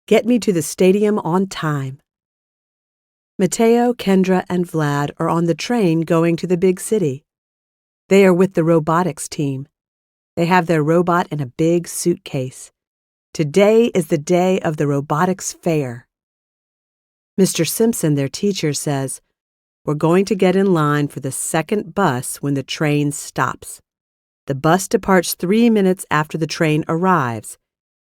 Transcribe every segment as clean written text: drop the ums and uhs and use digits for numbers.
Get me to the stadium on time. Mateo, Kendra, and Vlad are on the train going to the big city. They are with the robotics team. They have their robot in a big suitcase. Today is the day of the robotics fair. Mr. Simpson, their teacher, says, "We're going to get in line for the second bus when the train stops. The bus departs 3 minutes after the train arrives.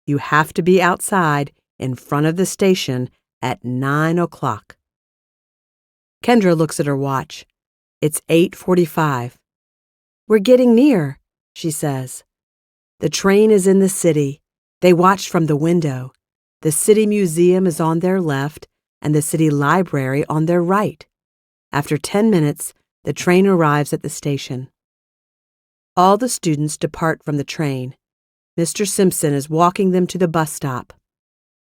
You have to be outside in front of the station at 9 o'clock. Kendra looks at her watch. It's 8:45. "We're getting near," she says. The train is in the city. They watch from the window. The city museum is on their left and the city library on their right. After 10 minutes, the train arrives at the station. All the students depart from the train. Mr. Simpson is walking them to the bus stop.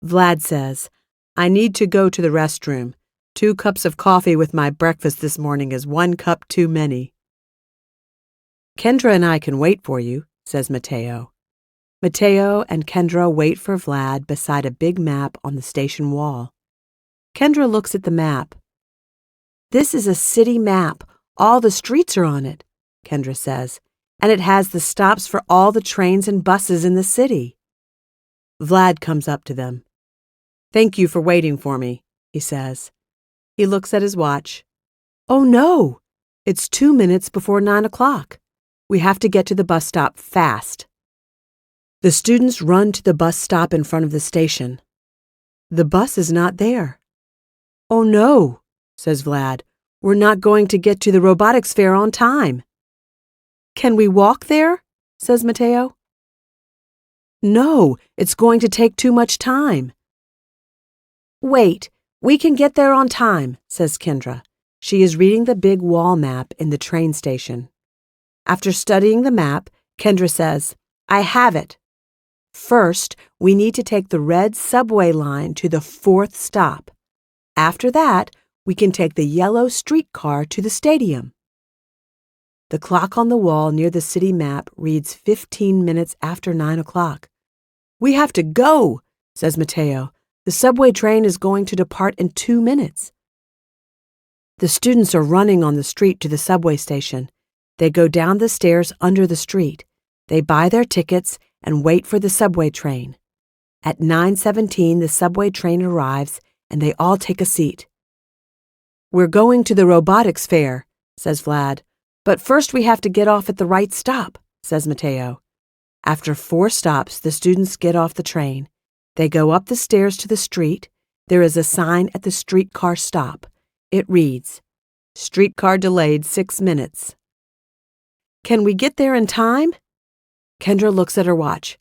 Vlad says, "I need to go to the restroom. 2 cups of coffee with my breakfast this morning is 1 cup too many." "Kendra and I can wait for you," says Mateo. Mateo and Kendra wait for Vlad beside a big map on the station wall. Kendra looks at the map. "This is a city map. All the streets are on it," Kendra says, "and it has the stops for all the trains and buses in the city." Vlad comes up to them. "Thank you for waiting for me," he says. He looks at his watch. "Oh no, it's 2 minutes before 9 o'clock. We have to get to the bus stop fast." The students run to the bus stop in front of the station. The bus is not there. "Oh no," says Vlad, "we're not going to get to the robotics fair on time." "Can we walk there?" says Mateo. "No, it's going to take too much time." "Wait, we can get there on time," says Kendra. She is reading the big wall map in the train station. After studying the map, Kendra says, "I have it. First, we need to take the red subway line to the 4th stop. After that, we can take the yellow streetcar to the stadium." The clock on the wall near the city map reads 15 minutes after 9 o'clock. "We have to go," says Mateo. "The subway train is going to depart in 2 minutes." The students are running on the street to the subway station. They go down the stairs under the street. They buy their tickets and wait for the subway train. At 9:17, the subway train arrives and they all take a seat. "We're going to the robotics fair," says Vlad. "But first we have to get off at the right stop," says Mateo. After 4 stops, the students get off the train. They go up the stairs to the street. There is a sign at the streetcar stop. It reads, "Streetcar delayed 6 minutes." "Can we get there in time?" Kendra looks at her watch.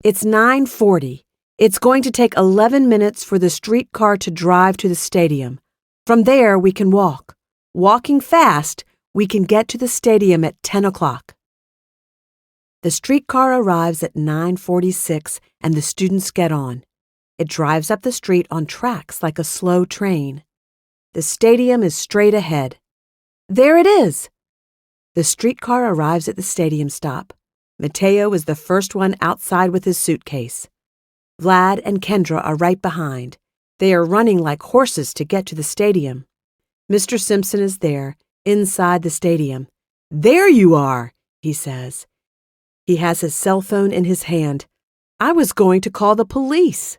"It's 9:40. It's going to take 11 minutes for the streetcar to drive to the stadium. From there, we can walk. Walking fast, we can get to the stadium at 10 o'clock. The streetcar arrives at 9:46 and the students get on. It drives up the street on tracks like a slow train. The stadium is straight ahead. There it is! The streetcar arrives at the stadium stop. Mateo is the first one outside with his suitcase. Vlad and Kendra are right behind. They are running like horses to get to the stadium. Mr. Simpson is there, inside the stadium. "There you are," he says. He has his cell phone in his hand. "I was going to call the police."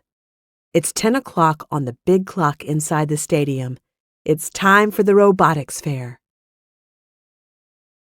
It's 10 o'clock on the big clock inside the stadium. It's time for the robotics fair.